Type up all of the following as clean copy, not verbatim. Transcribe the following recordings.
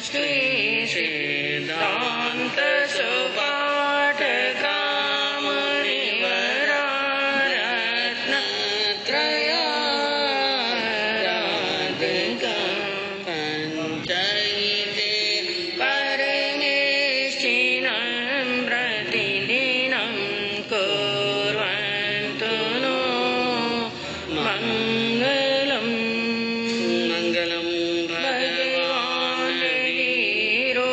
श्री सिद्धांत सुपाठ ग्राम निवरारत्न त्रयाराधिकं पंचैते परमेष्ठिनं प्रतिदिनं कुर्वन्तु नो मंगलम्। मंगलम् भगवान् वीरो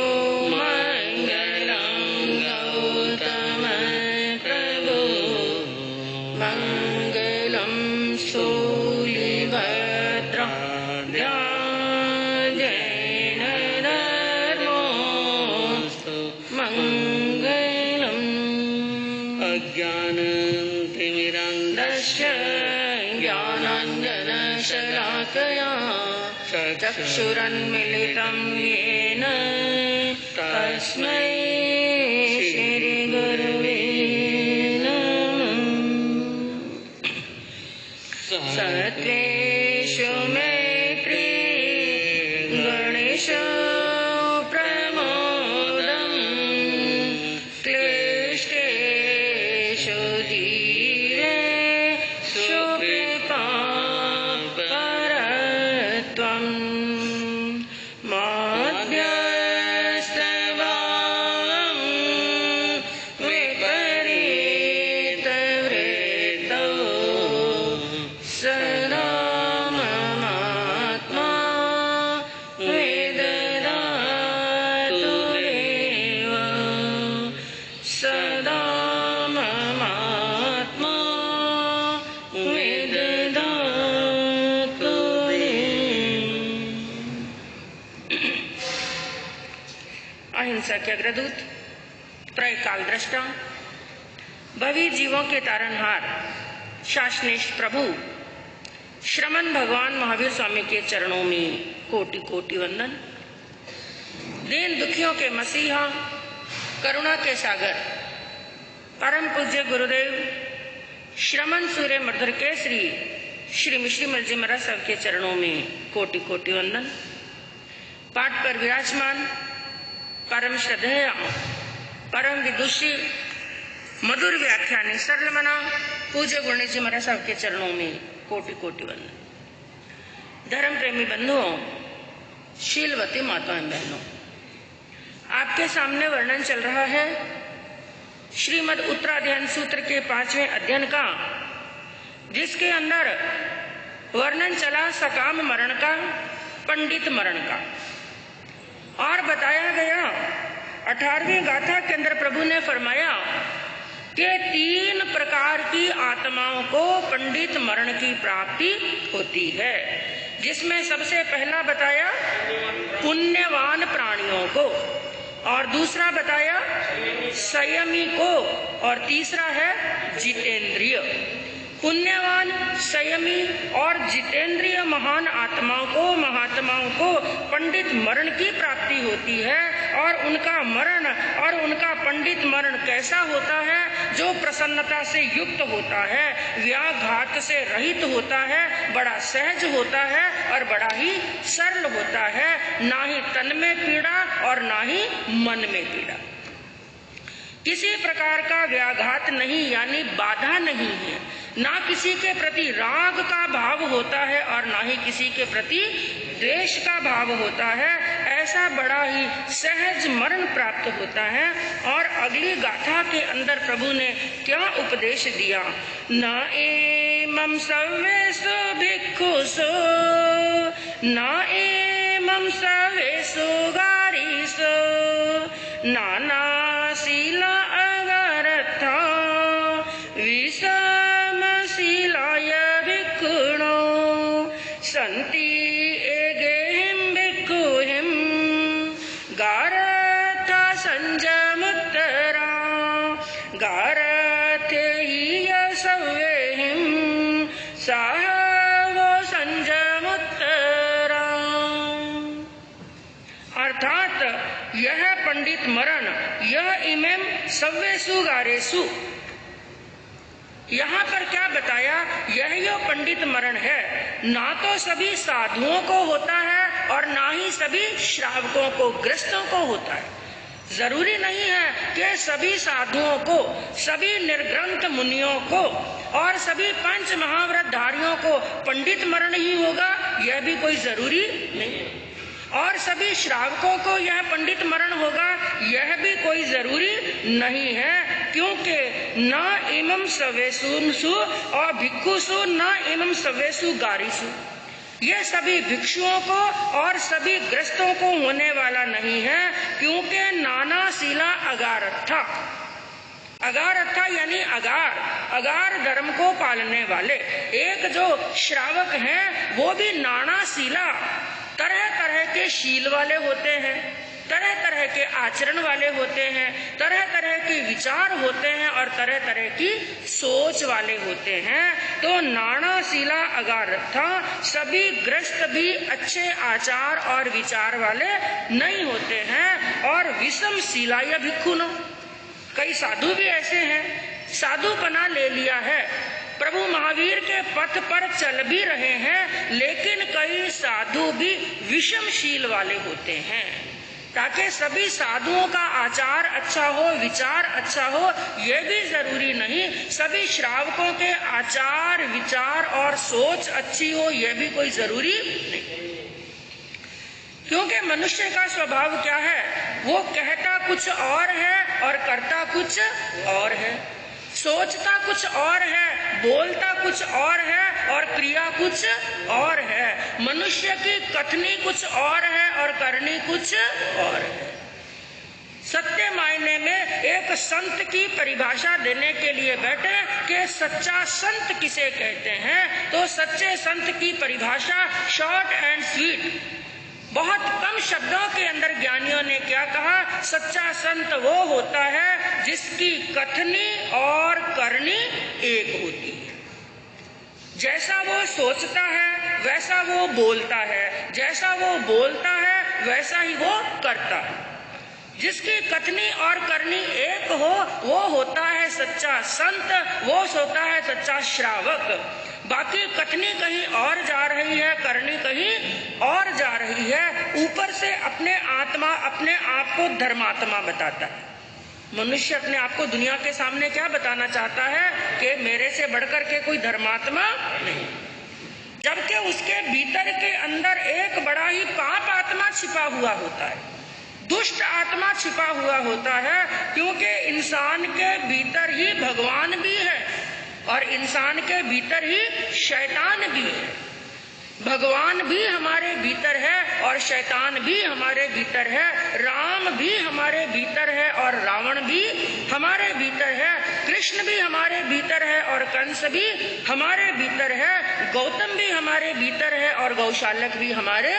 मंगलम् गौतम प्रभु मंगलम् शूलिभद्रा जैन धर्मोऽस्तु मंगलम्। अज्ञानतिमिरन्धस्य ज्ञानाञ्जनशलाकया चक्षुरुन्मीलितं येन तस्मै श्रीगुरवे नमः। सत्त्वेषु मैत्री गणेशो प्रमोदं क्लिष्टेषु धीरेषु कृपापरत्वम् मध्यस्थभावं विपरीतवृत्तौ सदा ममात्मा विदधातु देव सदा ममात्मा विदधातु देव। अहिंसा के अग्रदूत, त्रयकाल दृष्टा, भवी जीवों के तारनहार, शासनेश प्रभु श्रमण भगवान महावीर स्वामी के चरणों में कोटि कोटि वंदन। दीन दुखियों के मसीहा, करुणा के सागर, परम पूज्य गुरुदेव श्रमण सूर्य मर्धर केसरी श्री मिश्री मलजी महाराज साहब के चरणों में कोटि कोटि वंदन। पाठ पर विराजमान परम श्रद्धेय, परम विदुषी, मधुर व्याख्यानी, सरल मना पूज्य गुरुनाथ जी महाराज साहब के चरणों में कोटि कोटि वंदन। धर्म प्रेमी बंधुओं, शीलवती माताएं बहनों, आपके सामने वर्णन चल रहा है श्रीमद् उत्तराध्ययन सूत्र के 5वें अध्ययन का, जिसके अंदर वर्णन चला सकाम मरण का, पंडित मरण का, और बताया गया 18वीं गाथा के अंदर प्रभु ने फरमाया कि 3 प्रकार की आत्माओं को पंडित मरण की प्राप्ति होती है, जिसमें सबसे पहला बताया पुण्यवान प्राणियों को, और दूसरा बताया संयमी को, और तीसरा है जितेंद्रिय। पुण्यवान, संयमी और जितेंद्रिय महान आत्माओं को, महात्माओं को पंडित मरण की प्राप्ति होती है। और उनका मरण और उनका पंडित मरण कैसा होता है? जो प्रसन्नता से युक्त होता है, व्याघात से रहित होता है, बड़ा सहज होता है और बड़ा ही सरल होता है। ना ही तन में पीड़ा और ना ही मन में पीड़ा, किसी प्रकार का व्याघात नहीं, यानी बाधा नहीं है। ना किसी के प्रति राग का भाव होता है और ना ही किसी के प्रति द्वेष का भाव होता है। ऐसा बड़ा ही सहज मरण प्राप्त होता है। और अगली गाथा के अंदर प्रभु ने क्या उपदेश दिया? न एमं सर्वेषु भिक्षुषु, न एमं सर्वेषु गारीषु, नानाशीला अवरथा विषमशीलाय भिक्षुणो सन्ति एगेहिं भिक्षुहिं गारथा संजमुत्तरा गारथे हि यशवेहिं साहवो संजमुत्तरा। अर्थात यह पंडित मरण, यह इमें सव्वेसु गारेसु, यहाँ पर क्या बताया? यह पंडित मरण है, ना तो सभी साधुओं को होता है और ना ही ही सभी श्रावकों को, गृहस्थों को होता है। जरूरी नहीं है कि सभी साधुओं को, सभी निर्ग्रंथ मुनियों को और सभी पंच महाव्रतधारियों को पंडित मरण ही होगा, यह भी कोई जरूरी नहीं। और सभी श्रावकों को यह पंडित मरण होगा, यह भी कोई जरूरी नहीं है, क्योंकि न इमं सवेसुसु और भिक्षुसु न इमं सवेसु गारीसु, ये सभी भिक्षुओं को और सभी ग्रस्तों को होने वाला नहीं है, क्योंकि नाना शीला अगारथा, अगारथा यानी अगार धर्म को पालने वाले एक जो श्रावक हैं वो भी नाना शीला, तरह तरह के शील वाले होते हैं, तरह तरह के आचरण वाले होते हैं, तरह तरह के विचार होते हैं और तरह तरह की सोच वाले होते हैं। तो नाना शीला अगारथा, सभी ग्रस्त भी अच्छे आचार और विचार वाले नहीं होते हैं। और विषम शीला या भिक्षुनो, कई साधु भी ऐसे हैं, साधुपना ले लिया है, प्रभु महावीर के पथ पर चल भी रहे हैं, लेकिन कई साधु भी विषमशील वाले होते हैं। ताकि सभी साधुओं का आचार अच्छा हो, विचार अच्छा हो, यह भी जरूरी नहीं। सभी श्रावकों के आचार, विचार और सोच अच्छी हो, यह भी कोई जरूरी नहीं। क्योंकि मनुष्य का स्वभाव क्या है, वो कहता कुछ और है और करता कुछ और है, सोचता कुछ और है, बोलता कुछ और है और क्रिया कुछ और है। मनुष्य की कथनी कुछ और है और करनी कुछ और है। सत्य मायने में एक संत की परिभाषा देने के लिए बैठे कि सच्चा संत किसे कहते हैं, तो सच्चे संत की परिभाषा शॉर्ट एंड स्वीट, बहुत कम शब्दों के अंदर ज्ञानियों ने क्या कहा, सच्चा संत वो होता है जिसकी कथनी और करनी एक होती है। जैसा वो सोचता है वैसा वो बोलता है, जैसा वो बोलता है वैसा ही वो करता है। जिसकी कथनी और करनी एक हो वो होता है सच्चा संत, वो होता है सच्चा श्रावक। बाकी कथनी कहीं और जा रही है, करनी कहीं और जा रही है। ऊपर से अपने आप को धर्मात्मा बताता है। मनुष्य अपने आप को दुनिया के सामने क्या बताना चाहता है कि मेरे से बढ़कर के कोई धर्मात्मा नहीं, जबकि उसके भीतर के अंदर एक बड़ा ही पाप आत्मा छिपा हुआ होता है, दुष्ट आत्मा छिपा हुआ होता है। क्योंकि इंसान के भीतर ही भगवान भी है और इंसान के भीतर ही शैतान भी है। भगवान भी हमारे भीतर है और शैतान भी हमारे भीतर है, राम भी हमारे भीतर है और रावण भी हमारे भीतर है, कृष्ण भी हमारे भीतर है और कंस भी हमारे भीतर है, गौतम भी हमारे भीतर है और गौशालक भी हमारे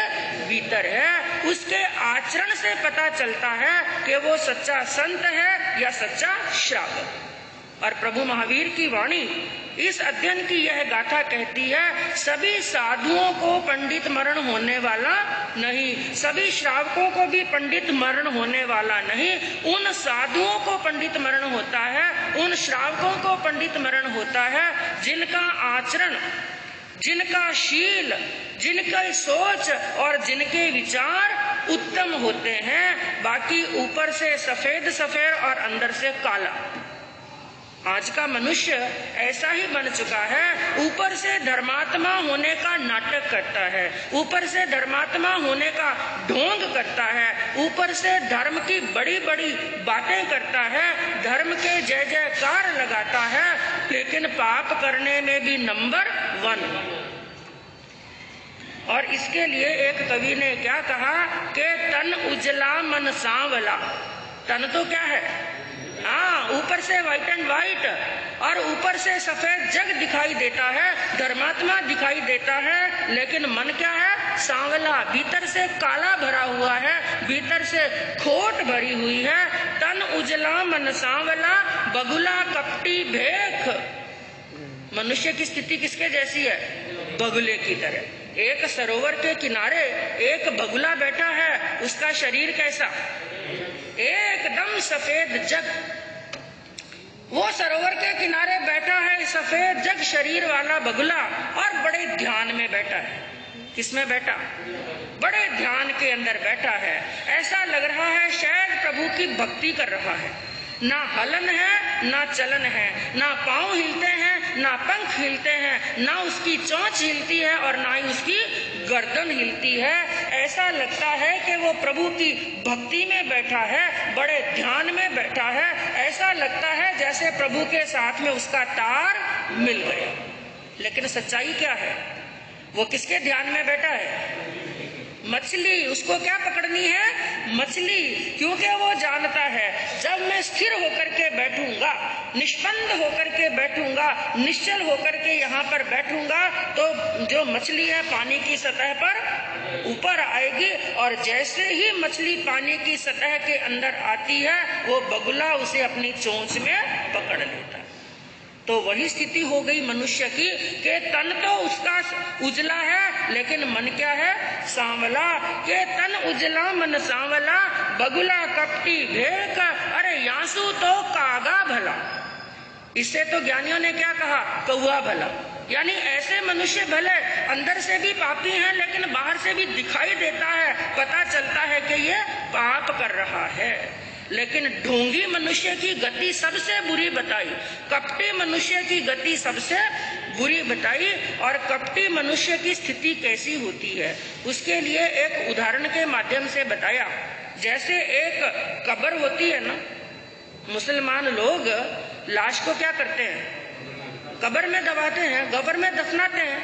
भीतर है। उसके आचरण से पता चलता है कि वो सच्चा संत है या सच्चा श्रावक। और प्रभु महावीर की वाणी इस अध्ययन की यह गाथा कहती है, सभी साधुओं को पंडित मरण होने वाला नहीं, सभी श्रावकों को भी पंडित मरण होने वाला नहीं। उन साधुओं को पंडित मरण होता है, उन श्रावकों को पंडित मरण होता है जिनका आचरण, जिनका शील, जिनकी सोच और जिनके विचार उत्तम होते हैं। बाकी ऊपर से सफेद सफेद और अंदर से काला। आज का मनुष्य ऐसा ही बन चुका है, ऊपर से धर्मात्मा होने का नाटक करता है, ऊपर से धर्मात्मा होने का ढोंग करता है, ऊपर से धर्म की बड़ी बड़ी बातें करता है, धर्म के जय जयकार लगाता है, लेकिन पाप करने में भी नंबर 1। और इसके लिए एक कवि ने क्या कहा कि तन उजला मन सांवला। तन तो क्या है, हाँ, ऊपर से व्हाइट एंड व्हाइट और ऊपर से सफेद जग दिखाई देता है, धर्मात्मा दिखाई देता है, लेकिन मन क्या है, सांवला, भीतर से काला भरा हुआ है, भीतर से खोट भरी हुई है। तन उजला मन सांवला, बगुला कपटी भेख। मनुष्य की स्थिति किसके जैसी है, बगुले की तरह। एक सरोवर के किनारे एक बगुला बैठा है, उसका शरीर कैसा, एकदम सफेद जग। वो सरोवर के किनारे बैठा है, सफेद जग शरीर वाला बगुला, और बड़े ध्यान में बैठा है। किसमें बैठा, बड़े ध्यान के अंदर बैठा है। ऐसा लग रहा है शायद प्रभु की भक्ति कर रहा है। ना हलन है, ना चलन है, ना पांव हिलते हैं, ना पंख हिलते हैं, ना उसकी चोंच हिलती है और ना ही उसकी गर्दन हिलती है। ऐसा लगता है कि वो प्रभु की भक्ति में बैठा है, बड़े ध्यान में बैठा है। ऐसा लगता है जैसे प्रभु के साथ में उसका तार मिल गया। लेकिन सच्चाई क्या है? वो किसके ध्यान में बैठा है? मछली। उसको क्या पकड़नी है? मछली। क्योंकि वो जानता है जब मैं स्थिर होकर के बैठूंगा, निष्पन्द होकर के बैठूंगा, निश्चल होकर के यहाँ पर बैठूंगा, तो जो मछली है पानी की सतह पर ऊपर आएगी और जैसे ही मछली पानी की सतह के अंदर आती है वो बगुला उसे अपनी चोंच में पकड़ लेता है। तो वही स्थिति हो गई मनुष्य की कि तन तो उसका उजला है लेकिन मन क्या है? सांवला। के तन उजला मन सांवला, बगुला कपटी भेक, अरे यासु तो कागा भला। इससे तो ज्ञानियों ने क्या कहा? कौआ भला। यानी ऐसे मनुष्य भले अंदर से भी पापी हैं लेकिन बाहर से भी दिखाई देता है, पता चलता है कि ये पाप कर रहा है। लेकिन ढोंगी मनुष्य की गति सबसे बुरी बताई, कपटी मनुष्य की गति सबसे बुरी बताई। और कपटी मनुष्य की स्थिति कैसी होती है उसके लिए एक उदाहरण के माध्यम से बताया। जैसे एक कब्र होती है ना, मुसलमान लोग लाश को क्या करते हैं? कब्र में दबाते हैं, कब्र में दफनाते हैं।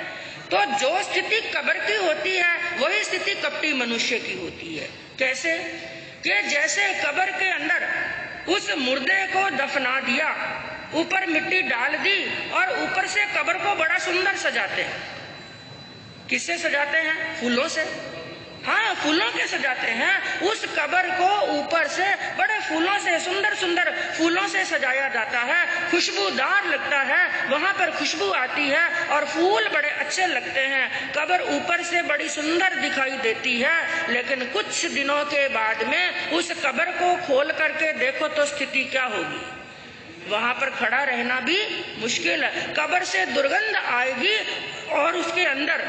तो जो स्थिति कब्र की होती है वही स्थिति कपटी मनुष्य की होती है। कैसे? कि जैसे कब्र के अंदर उस मुर्दे को दफना दिया, ऊपर मिट्टी डाल दी और ऊपर से कब्र को बड़ा सुंदर सजाते हैं। किससे सजाते हैं? फूलों से। हाँ, फूलों के सजाते हैं। उस कब्र को ऊपर से बड़े फूलों से, सुंदर सुंदर फूलों से सजाया जाता है, खुशबूदार लगता है, वहां पर खुशबू आती है और फूल बड़े अच्छे लगते हैं। कब्र ऊपर से बड़ी सुंदर दिखाई देती है, लेकिन कुछ दिनों के बाद में उस कब्र को खोल करके देखो तो स्थिति क्या होगी? वहां पर खड़ा रहना भी मुश्किल है। कब्र से दुर्गंध आएगी और उसके अंदर,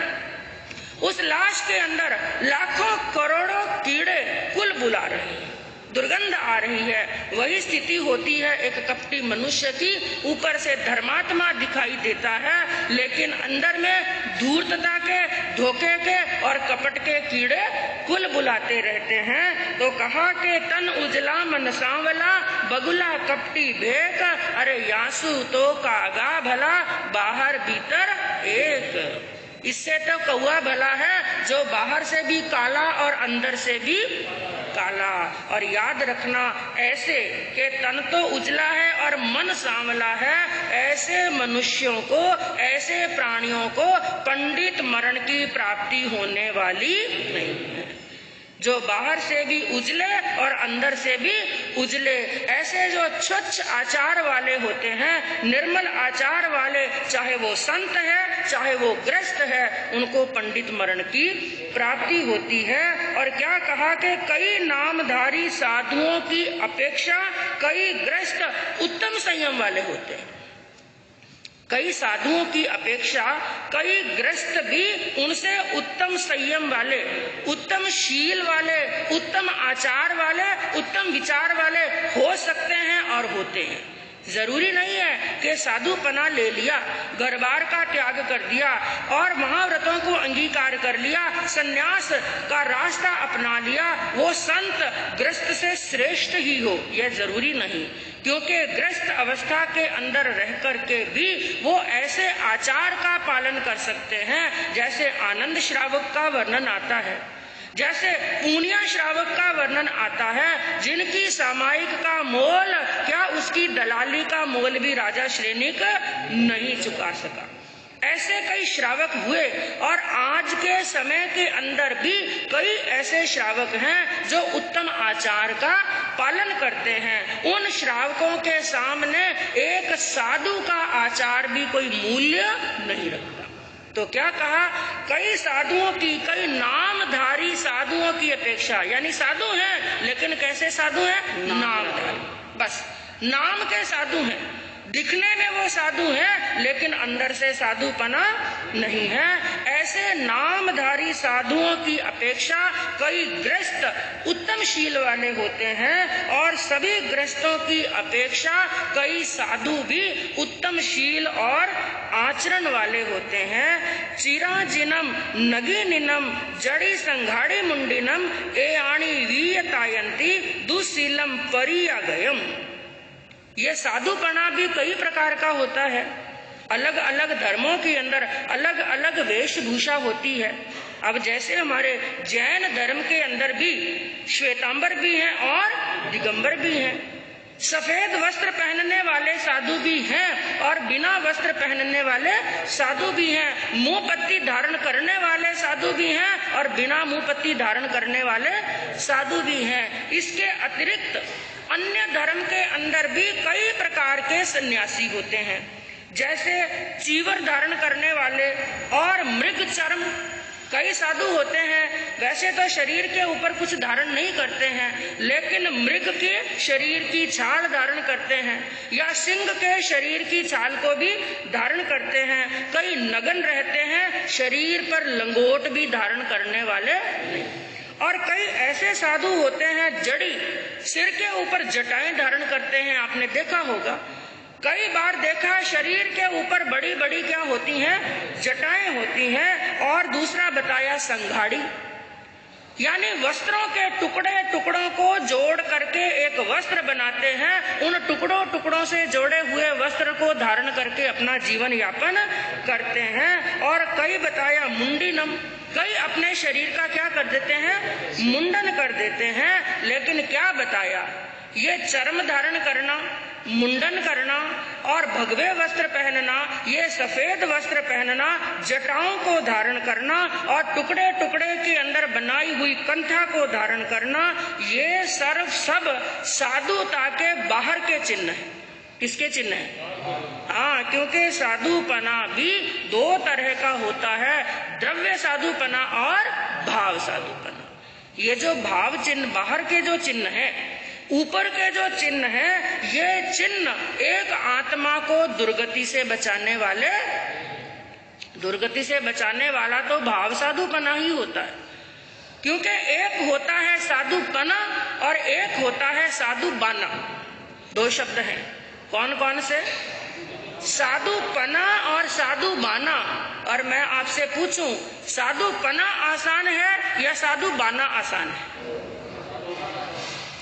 उस लाश के अंदर लाखों करोड़ों कीड़े कुल बुला रहे हैं, दुर्गंध आ रही है। वही स्थिति होती है एक कपटी मनुष्य की। ऊपर से धर्मात्मा दिखाई देता है लेकिन अंदर में धूर्तता के, धोखे के और कपट के कीड़े कुल बुलाते रहते हैं। तो कहा कि तन उजला मन सांवला, बगुला कपटी भेक, अरे यासु तो कागा भला, बाहर भीतर एक। इससे तो कौआ भला है जो बाहर से भी काला और अंदर से भी काला। और याद रखना ऐसे कि तन तो उजला है और मन सांवला है, ऐसे मनुष्यों को, ऐसे प्राणियों को पंडित मरण की प्राप्ति होने वाली नहीं है। जो बाहर से भी उजले और अंदर से भी उजले, ऐसे जो स्वच्छ आचार वाले होते हैं, निर्मल आचार वाले, चाहे वो संत है चाहे वो ग्रस्त है, उनको पंडित मरण की प्राप्ति होती है। और क्या कहा कि कई नामधारी साधुओं की अपेक्षा कई ग्रस्त उत्तम संयम वाले होते हैं। कई साधुओं की अपेक्षा कई ग्रस्त भी उनसे उत्तम संयम वाले, उत्तम शील वाले, उत्तम आचार वाले, उत्तम विचार वाले हो सकते हैं और होते हैं। जरूरी नहीं है कि साधुपना ले लिया, घर बार का त्याग कर दिया और महाव्रतों को अंगीकार कर लिया, सन्यास का रास्ता अपना लिया, वो संत ग्रस्त से श्रेष्ठ ही हो। यह जरूरी नहीं, क्योंकि ग्रस्त अवस्था के अंदर रह करके भी वो ऐसे आचार का पालन कर सकते हैं जैसे आनंद श्रावक का वर्णन आता है, जैसे पूर्णिया श्रावक का वर्णन आता है, जिनकी सामायिक का मोल क्या उसकी दलाली का मोल भी राजा श्रेणिक नहीं चुका सका। ऐसे कई श्रावक हुए और आज के समय के अंदर भी कई ऐसे श्रावक हैं जो उत्तम आचार का पालन करते हैं। उन श्रावकों के सामने एक साधु का आचार भी कोई मूल्य नहीं रखता। तो क्या कहा? कई साधुओं की, कई नामधारी साधुओं की अपेक्षा, यानी साधु हैं लेकिन कैसे साधु हैं? नामधारी, बस नाम के साधु हैं। दिखने में वो साधु हैं लेकिन अंदर से साधुपना नहीं है। ऐसे नामधारी साधुओं की अपेक्षा कई गृहस्थ उत्तम शील वाले होते हैं और सभी गृहस्थों की अपेक्षा कई साधु भी उत्तम शील और आचरण वाले होते हैं। चिराजिनम नगीनिनम जड़ी संघाड़ी मुंडिनम ए आणी वीयतायंती दुशीलम परियागयम। ये साधुपना भी कई प्रकार का होता है। अलग अलग धर्मों के अंदर अलग अलग वेशभूषा होती है। अब जैसे हमारे जैन धर्म के अंदर भी श्वेतांबर भी हैं और दिगंबर भी हैं। सफेद वस्त्र पहनने वाले साधु भी हैं और बिना वस्त्र पहनने वाले साधु भी हैं। मुंह पत्ती धारण करने वाले साधु भी हैं और बिना मुंह पत्ती धारण करने वाले साधु भी हैं। इसके अतिरिक्त अन्य धर्म के अंदर भी कई प्रकार के सन्यासी होते हैं, जैसे चीवर धारण करने वाले और मृग चर्म। कई साधु होते हैं वैसे तो शरीर के ऊपर कुछ धारण नहीं करते हैं, लेकिन मृग के शरीर की छाल धारण करते हैं या सिंह के शरीर की छाल को भी धारण करते हैं। कई नग्न रहते हैं, शरीर पर लंगोट भी धारण करने वाले। और कई ऐसे साधु होते हैं जड़ी, सिर के ऊपर जटाएं धारण करते हैं। आपने देखा होगा, कई बार देखा शरीर के ऊपर बड़ी बड़ी क्या होती हैं, जटाएं होती हैं। और दूसरा बताया संघाड़ी, यानी वस्त्रों के टुकड़े टुकड़ों को जोड़ करके एक वस्त्र बनाते हैं। उन टुकड़ों टुकड़ों से जोड़े हुए वस्त्र को धारण करके अपना जीवन यापन करते हैं। और कई बताया मुंडीनम, कई अपने शरीर का क्या कर देते हैं, मुंडन कर देते हैं। लेकिन क्या बताया, ये चर्म धारण करना, मुंडन करना और भगवे वस्त्र पहनना, ये सफेद वस्त्र पहनना, जटाओं को धारण करना और टुकड़े टुकड़े के अंदर बनाई हुई कंठा को धारण करना, ये सर्व सब साधुता के बाहर के चिन्ह है। किसके चिन्ह है? हाँ, क्योंकि साधुपना भी दो तरह का होता है, द्रव्य साधुपना और भाव साधुपना। ये जो भाव चिन्ह, बाहर के जो चिन्ह है, ऊपर के जो चिन्ह है, ये चिन्ह एक आत्मा को दुर्गति से बचाने वाले, दुर्गति से बचाने वाला तो भाव साधुपना ही होता है। क्योंकि एक होता है साधुपना और एक होता है साधुबाना। दो शब्द हैं, कौन कौन से? साधुपना और साधुबाना। और मैं आपसे पूछूं, साधुपना आसान है या साधुबाना आसान है?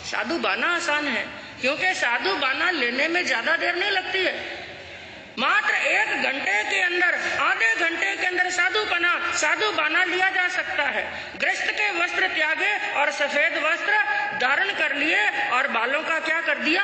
साधुबाना आसान है, क्योंकि साधुबाना लेने में ज्यादा देर नहीं लगती है। मात्र 1 घंटे के अंदर, आधे घंटे के अंदर साधुबाना लिया जा सकता है। गृहस्थ के वस्त्र त्यागे और सफेद वस्त्र धारण कर लिए और बालों का क्या कर दिया,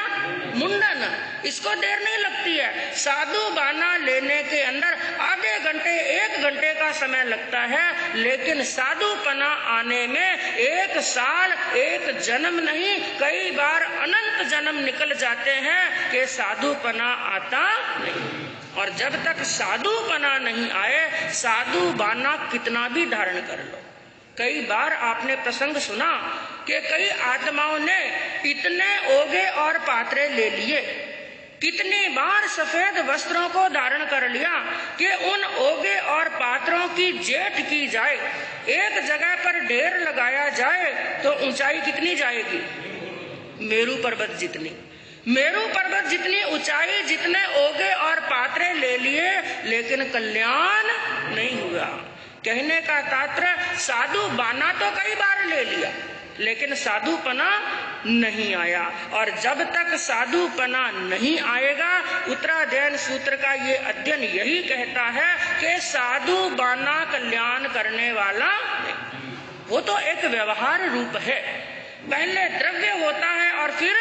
मुंडन। इसको देर नहीं लगती है। साधुबाना लेने के अंदर आधे घंटे 1 घंटे का समय लगता है, लेकिन साधुपना आने में 1 साल 1 जन्म नहीं, कई बार अनंत जन्म निकल जाते हैं कि साधुपना आता नहीं। और जब तक साधुपना नहीं आए, साधुबाना कितना भी धारण कर लो। कई बार आपने प्रसंग सुना कि कई आत्माओं ने इतने ओगे और पात्रे ले लिए, कितनी बार सफेद वस्त्रों को धारण कर लिया कि उन ओगे और पात्रों की जेठ की जाए, एक जगह पर ढेर लगाया जाए तो ऊंचाई कितनी जाएगी? मेरू पर्वत जितनी। मेरू पर्वत जितनी ऊंचाई, जितने ओगे और पात्रे ले लिए, लेकिन कल्याण नहीं हुआ। कहने का तात्पर्य, साधुबाना तो कई बार ले लिया, लेकिन साधुपना नहीं आया। और जब तक साधुपना नहीं आएगा, उत्तराध्ययन सूत्र का ये अध्ययन यही कहता है कि साधुबाना कल्याण करने वाला नहीं। वो तो एक व्यवहार रूप है। पहले द्रव्य होता है और फिर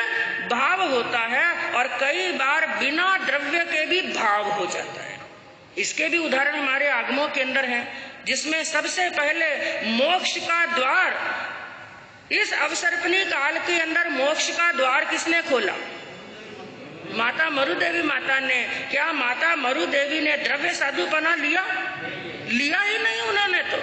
भाव होता है, और कई बार बिना द्रव्य के भी भाव हो जाता है। इसके भी उदाहरण हमारे आगमों के अंदर हैं, जिसमें सबसे पहले मोक्ष का द्वार, इस अवसर्पणी काल के अंदर मोक्ष का द्वार किसने खोला? माता मरुदेवी माता ने। क्या माता मरुदेवी ने द्रव्य साधुपना लिया? लिया ही नहीं। उन्होंने तो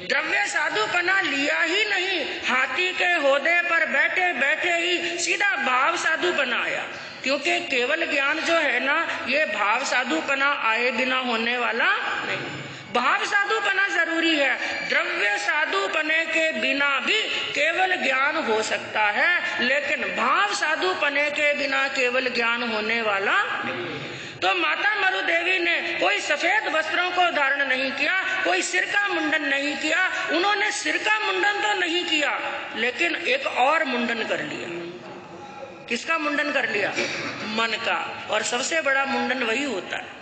द्रव्य साधुपना लिया ही नहीं। हाथी के होदे पर बैठे बैठे ही सीधा भाव साधुपना आया। क्योंकि केवल ज्ञान जो है ना, ये भाव साधुपना आए बिना होने वाला नहीं। भाव साधुपना जरूरी है, द्रव्य साधुपने के बिना भी केवल ज्ञान हो सकता है, लेकिन भाव साधुपने के बिना केवल ज्ञान होने वाला नहीं। तो माता मरु देवी ने कोई सफेद वस्त्रों को धारण नहीं किया, कोई सिर का मुंडन नहीं किया। उन्होंने सिर का मुंडन तो नहीं किया, लेकिन एक और मुंडन कर लिया। किसका मुंडन कर लिया? मन का। और सबसे बड़ा मुंडन वही होता है।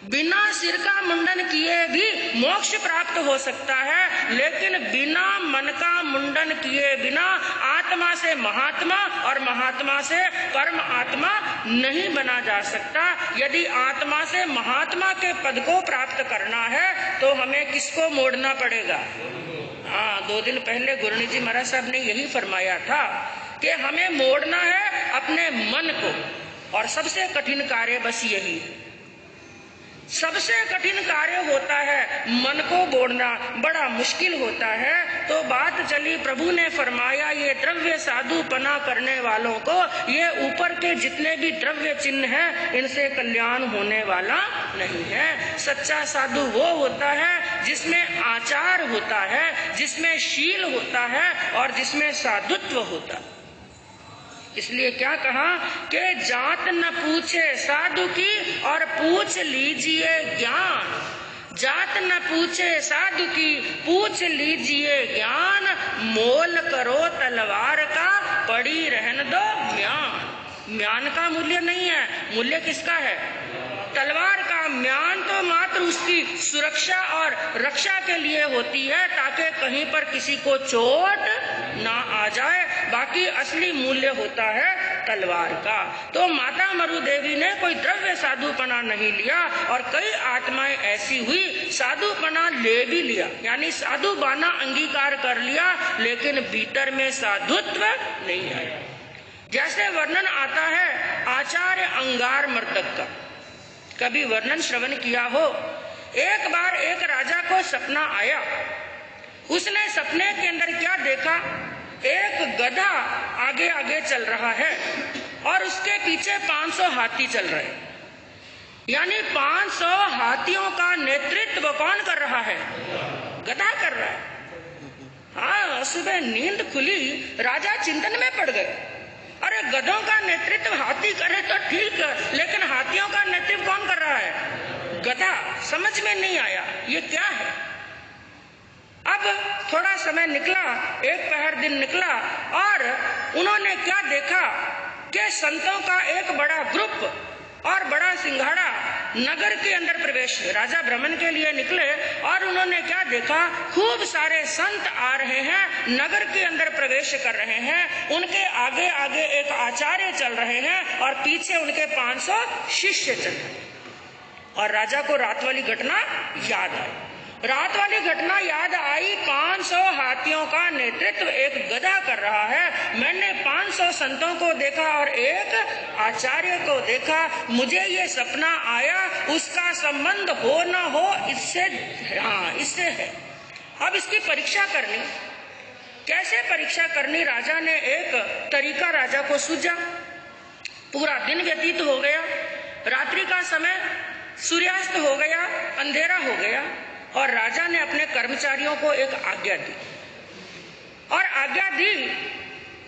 बिना सिर का मुंडन किए भी मोक्ष प्राप्त हो सकता है, लेकिन बिना मन का मुंडन किए बिना आत्मा से महात्मा और महात्मा से परम आत्मा नहीं बना जा सकता। यदि आत्मा से महात्मा के पद को प्राप्त करना है तो हमें किसको मोड़ना पड़ेगा? हाँ, 2 दिन पहले गुरुनी जी महाराज साहब ने यही फरमाया था कि हमें मोड़ना है अपने मन को। और सबसे कठिन कार्य बस यही है, सबसे कठिन कार्य होता है मन को मोड़ना, बड़ा मुश्किल होता है। तो बात चली, प्रभु ने फरमाया ये द्रव्य साधुपना करने वालों को ये ऊपर के जितने भी द्रव्य चिन्ह हैं इनसे कल्याण होने वाला नहीं है। सच्चा साधु वो होता है जिसमें आचार होता है, जिसमें शील होता है और जिसमें साधुत्व होता है। इसलिए क्या कहा कि जात न पूछे साधु की और पूछ लीजिए ज्ञान। जात न पूछे साधु की, पूछ लीजिए ज्ञान। मोल करो तलवार का, पड़ी रहन दो म्यान। म्यान का मूल्य नहीं है, मूल्य किसका है? तलवार का। म्यान तो मात्र उसकी सुरक्षा और रक्षा के लिए होती है, ताकि कहीं पर किसी को चोट ना आ जाए। बाकी असली मूल्य होता है तलवार का। तो माता मरु देवी ने कोई द्रव्य साधुपना नहीं लिया, और कई आत्माएं ऐसी हुई साधुपना ले भी लिया, यानी साधु बाना अंगीकार कर लिया, लेकिन भीतर में साधुत्व नहीं आया। जैसे वर्णन आता है आचार्य अंगार मर्दक का, कभी वर्णन श्रवण किया हो। एक बार एक राजा को सपना आया। उसने सपने के अंदर क्या देखा? एक गधा आगे आगे चल रहा है और उसके पीछे 500 हाथी चल रहे हैं। यानी 500 हाथियों का नेतृत्व कौन कर रहा है? गधा कर रहा है। हाँ, सुबह नींद खुली, राजा चिंतन में पड़ गए। अरे गधों का नेतृत्व हाथी करे तो ठीक है, लेकिन हाथियों का नेतृत्व कौन कर रहा है? गधा। समझ में नहीं आया ये क्या है। अब थोड़ा समय निकला, एक पहर दिन निकला, और उन्होंने क्या देखा कि संतों का एक बड़ा ग्रुप और बड़ा सिंघाड़ा नगर के अंदर प्रवेश। राजा भ्रमण के लिए निकले और उन्होंने क्या देखा? खूब सारे संत आ रहे हैं, नगर के अंदर प्रवेश कर रहे हैं। उनके आगे आगे एक आचार्य चल रहे हैं और पीछे उनके 500 शिष्य चल रहे हैं। और राजा को रात वाली घटना याद आई। रात वाली घटना याद आई। 500 हाथियों का नेतृत्व एक गधा कर रहा है। मैंने 500 संतों को देखा और एक आचार्य को देखा। मुझे ये सपना आया, उसका संबंध हो ना हो इससे, हाँ इससे है। अब इसकी परीक्षा करनी। कैसे परीक्षा करनी? राजा ने एक तरीका राजा को सूझा। पूरा दिन व्यतीत हो गया, रात्रि का समय, सूर्यास्त हो गया, अंधेरा हो गया, और राजा ने अपने कर्मचारियों को एक आज्ञा दी। और आज्ञा दी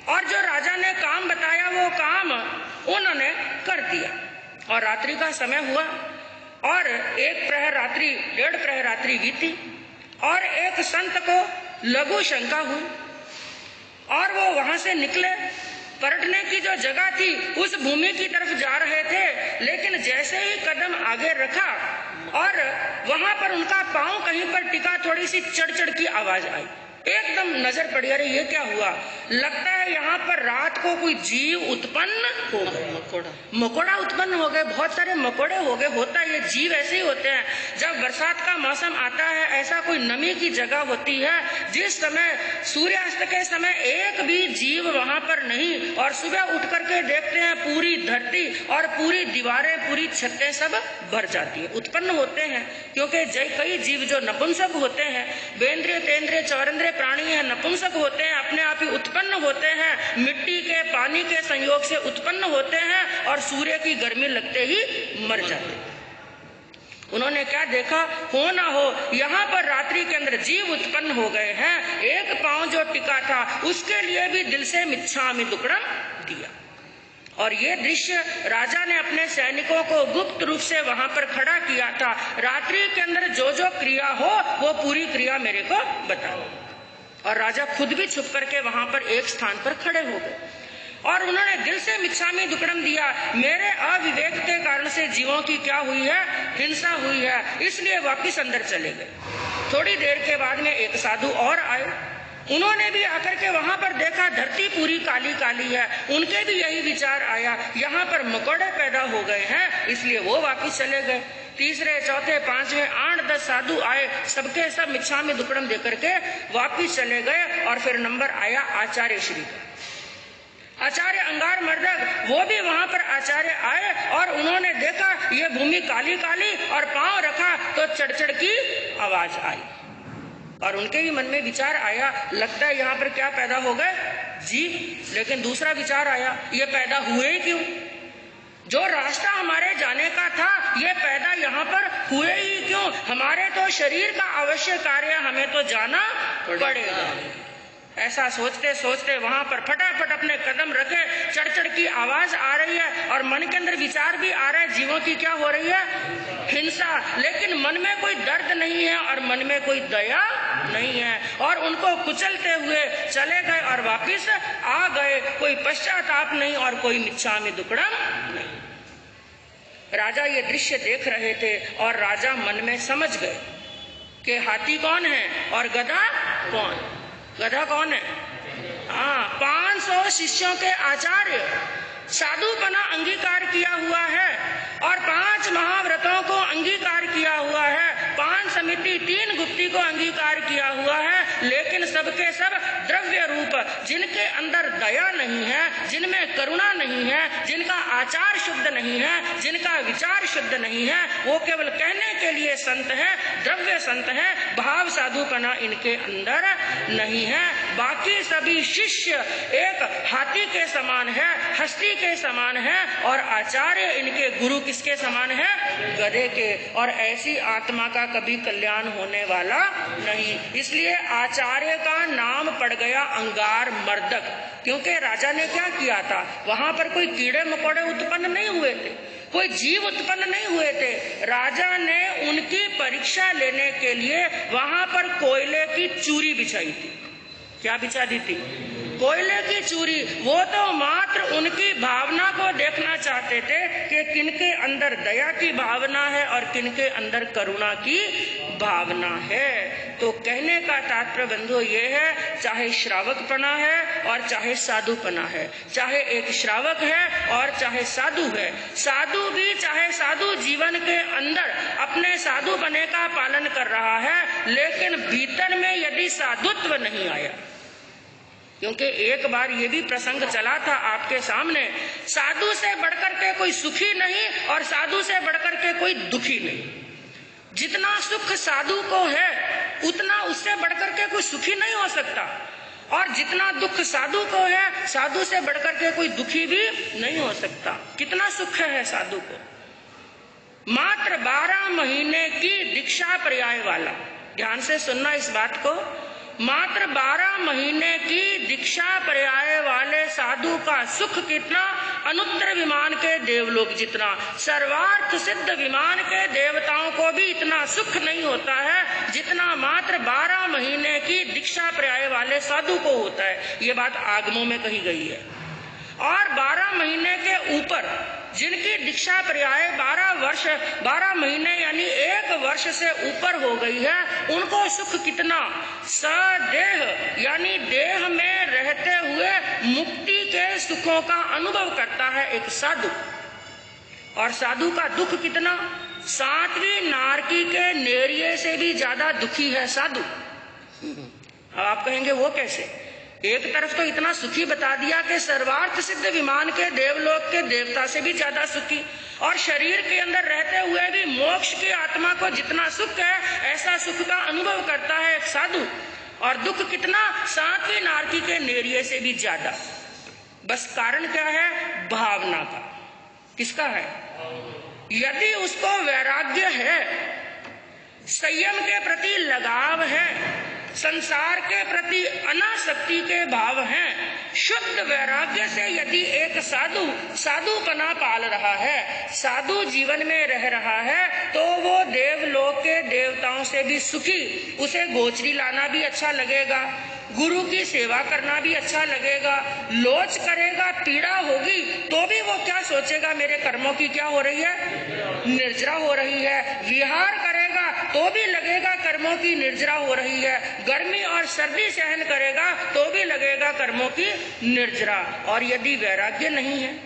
और जो राजा ने काम बताया वो काम उन्होंने कर दिया। और रात्रि का समय हुआ और 1 प्रहर रात्रि, 1.5 प्रहर रात्रि बीती, और एक संत को लघु शंका हुई और वो वहां से निकले। पलटने की जो जगह थी उस भूमि की तरफ जा रहे थे, लेकिन जैसे ही कदम आगे रखा और वहां पर उनका पांव कहीं पर टिका, थोड़ी सी चढ़ की आवाज आई। एकदम नजर पड़ी, अरे ये क्या हुआ? लगता है यहाँ पर रात को कोई जीव उत्पन्न हो गए, मकोड़ा उत्पन्न हो गए, बहुत सारे मकोड़े हो गए। होता है, ये जीव ऐसे ही होते हैं। जब बरसात का मौसम आता है, ऐसा कोई नमी की जगह होती है, जिस समय सूर्यास्त के समय एक भी जीव वहां पर नहीं, और सुबह उठ करके देखते हैं पूरी धरती और पूरी दीवारें, पूरी छतें सब भर जाती है, उत्पन्न होते हैं। क्योंकि कई जीव जो नपुंसक होते हैं, बेंद्रिय, तेंद्रिय, चौरंद्रिय प्राणी हैं नपुंसक होते हैं, अपने आप ही उत्पन्न होते हैं, मिट्टी के पानी के संयोग से उत्पन्न होते हैं और सूर्य की गर्मी लगते ही मर जाते हैं। उन्होंने क्या देखा, हो ना हो यहाँ पर रात्रि के अंदर जीव उत्पन्न हो गए हैं, एक पांव जो टिका था उसके लिए भी दिल से मिच्छामि दुक्कडम दिया। और ये दृश्य राजा ने अपने सैनिकों को गुप्त रूप से वहां पर खड़ा किया था, रात्रि के अंदर जो जो क्रिया हो वो पूरी क्रिया मेरे को बताओ। और राजा खुद भी छुप करके वहां पर एक स्थान पर खड़े हो गए और उन्होंने दिल से मिच्छामि दुक्कडम दिया। मेरे अविवेक के कारण से जीवों की क्या हुई है, हिंसा हुई है, इसलिए वापिस अंदर चले गए। थोड़ी देर के बाद में एक साधु और आए, उन्होंने भी आकर के वहां पर देखा धरती पूरी काली काली है, उनके भी यही विचार आया, यहाँ पर मकोड़े पैदा हो गए हैं, इसलिए वो वापिस चले गए। तीसरे चौथे पांचवें 8-10 साधु आए, सबके सब मिच्छामि दुक्कडम देकर के वापिस चले गए। और फिर नंबर आया आचार्य श्री का। आचार्य अंगार मर्दक वो भी वहां पर आचार्य आए और उन्होंने देखा ये भूमि काली काली और पांव रखा तो चढ़चढ़ की आवाज आई और उनके भी मन में विचार आया, लगता है यहाँ पर क्या पैदा हो गए जीव। लेकिन दूसरा विचार आया, ये पैदा हुए ही क्यों, जो रास्ता हमारे जाने का था ये पैदा यहाँ पर हुए ही क्यों, हमारे तो शरीर का अवश्य कार्य, हमें तो जाना पड़ेगा। ऐसा सोचते सोचते वहां पर फटाफट अपने कदम रखे, चढ़चढ़ की आवाज आ रही है और मन के अंदर विचार भी आ रहा है, जीवों की क्या हो रही है, हिंसा। लेकिन मन में कोई दर्द नहीं है और मन में कोई दया नहीं है और उनको कुचलते हुए चले गए और वापिस आ गए। कोई पश्चाताप नहीं और कोई मिच्छामि दुक्कडम नहीं। राजा ये दृश्य देख रहे थे और राजा मन में समझ गए कि हाथी कौन है और गधा कौन। गधा कौन है? हाँ, 500 शिष्यों के आचार्य, साधुपना अंगीकार किया हुआ है और 5 महाव्रतों को अंगीकार किया हुआ है, 5 समिति 3 गुप्ती को अंगीकार किया हुआ है, लेकिन सबके सब द्रव्य रूप, जिनके अंदर दया नहीं है, जिनमें करुणा नहीं है, जिनका आचार शुद्ध नहीं है, जिनका विचार शुद्ध नहीं है, वो केवल कहने के लिए संत है, द्रव्य संत है, भाव साधुपना इनके अंदर नहीं है। बाकी सभी शिष्य एक हाथी के समान है, हस्ती के समान है और आचार्य इनके गुरु किसके समान है, गधे के। और ऐसी आत्मा का कभी कल्याण होने वाला नहीं, इसलिए आचार्य का नाम पड़ गया अंगार मर्दक। क्योंकि राजा ने क्या किया था, वहां पर कोई कीड़े मकोड़े उत्पन्न नहीं हुए थे, कोई जीव उत्पन्न नहीं हुए थे। राजा ने उनकी परीक्षा लेने के लिए वहां पर कोयले की चूरी बिछाई थी। क्या बिछा दी थी? कोयले की चूरी। वो तो मात्र उनकी भावना को देखना चाहते थे कि किनके अंदर दया की भावना है और किनके अंदर करुणा की भावना है। तो कहने का तात्पर्य बंधु ये है, चाहे श्रावकपना है और चाहे साधुपना है, चाहे एक श्रावक है और चाहे साधु है, साधु भी चाहे साधु जीवन के अंदर अपने साधु बने का पालन कर रहा है, लेकिन भीतर में यदि साधुत्व नहीं आया, क्योंकि एक बार ये भी प्रसंग चला था आपके सामने, साधु से बढ़कर के कोई सुखी नहीं और साधु से बढ़कर के कोई दुखी नहीं। जितना सुख साधु को है उतना उससे बढ़कर के कोई सुखी नहीं हो सकता, और जितना दुख साधु को है साधु से बढ़कर के कोई दुखी भी नहीं हो सकता। कितना सुख है साधु को, मात्र 12 महीने की दीक्षा पर्याय वाला, ध्यान से सुनना इस बात को, मात्र 12 महीने की दीक्षा पर्याय वाले साधु का सुख कितना, अनुत्तर विमान के देवलोक जितना, सर्वार्थ सिद्ध विमान के देवताओं को भी इतना सुख नहीं होता है जितना मात्र 12 महीने की दीक्षा पर्याय वाले साधु को होता है। ये बात आगमों में कही गई है। और 12 महीने के ऊपर जिनकी दीक्षा पर्याय 12 महीने यानी 1 वर्ष से ऊपर हो गई है, उनको सुख कितना, सदेह यानी देह में रहते हुए मुक्ति के सुखों का अनुभव करता है एक साधु। और साधु का दुख कितना, 7वीं नारकी के नेरिये से भी ज्यादा दुखी है साधु। अब आप कहेंगे वो कैसे? एक तरफ तो इतना सुखी बता दिया कि सर्वार्थ सिद्ध विमान के देवलोक के देवता से भी ज्यादा सुखी, और शरीर के अंदर रहते हुए भी मोक्ष की आत्मा को जितना सुख है ऐसा सुख का अनुभव करता है एक साधु। और दुख कितना, 7वीं नारकी के नेरिये से भी ज्यादा। बस कारण क्या है? भावना का। किसका है? यदि उसको वैराग्य है, संयम के प्रति लगाव है, संसार के प्रति अनासक्ति के भाव हैं, शुद्ध वैराग्य से यदि एक साधु साधुपना पाल रहा है, साधु जीवन में रह रहा है, तो वो देवलोक के देवताओं से भी सुखी, उसे गोचरी लाना भी अच्छा लगेगा, गुरु की सेवा करना भी अच्छा लगेगा, लोच करेगा, पीड़ा होगी तो भी वो क्या सोचेगा, मेरे कर्मों की क्या हो रही है? निर्जरा हो रही है। विहार करेगा तो भी लगेगा कर्मों की निर्जरा हो रही है। गर्मी और सर्दी सहन करेगा तो भी लगेगा कर्मों की निर्जरा। और यदि वैराग्य नहीं है,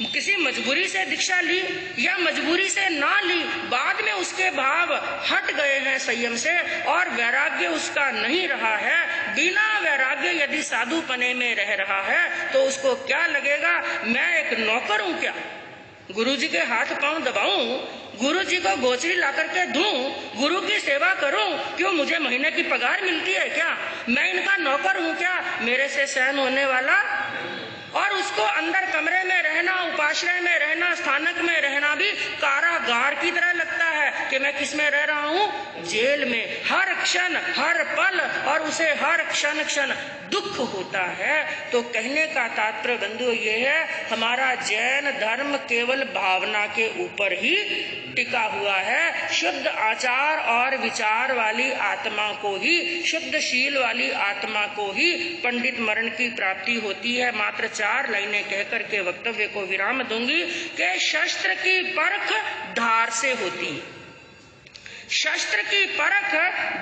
किसी मजबूरी से दीक्षा ली या मजबूरी से ना ली, बाद में उसके भाव हट गए हैं संयम से और वैराग्य उसका नहीं रहा है, बिना वैराग्य यदि साधुपने में रह रहा है, तो उसको क्या लगेगा, मैं एक नौकर हूं क्या? गुरु जी के हाथ पांव दबाऊं, गुरु जी को गोचरी ला करके दूं, गुरु की सेवा करूं, क्यों मुझे महीने की पगार मिलती है क्या? मैं इनका नौकर हूं क्या? मेरे से सहन होने वाला। और उसको अंदर कमरे में रहना, उपाश्रय में रहना, स्थानक में रहना भी कारागार की तरह लगता है कि मैं किस में रह रहा हूँ? जेल में। हर क्षण, हर पल, और उसे हर क्षण क्षण दुख होता है। तो कहने का तात्पर्य बंधु ये है, हमारा जैन धर्म केवल भावना के ऊपर ही टिका हुआ है। शुद्ध आचार और विचार वाली आत्मा को ही, शुद्ध शील वाली आत्मा को ही पंडित मरण की प्राप्ति होती है। मात्र 4 लाइनें कहकर के वक्तव्य को विराम दूंगी कि शस्त्र की परख धार से होती है, शस्त्र की परख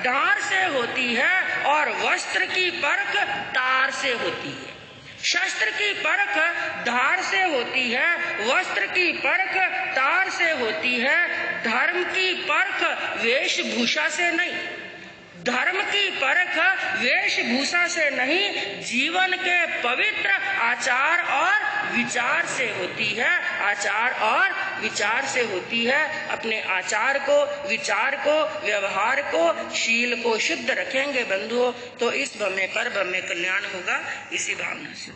धार से होती है और वस्त्र की परख तार से होती है। शस्त्र की परख धार से होती है, वस्त्र की परख तार से होती है। धर्म की परख वेशभूषा से नहीं, धर्म की परख वेशभूषा से नहीं, जीवन के पवित्र आचार और विचार से होती है। आचार और विचार से होती है। अपने आचार को, विचार को, व्यवहार को, शील को शुद्ध रखेंगे बंधुओं, तो इस भ्रम पर ब्रह्म कल्याण होगा। इसी भावना से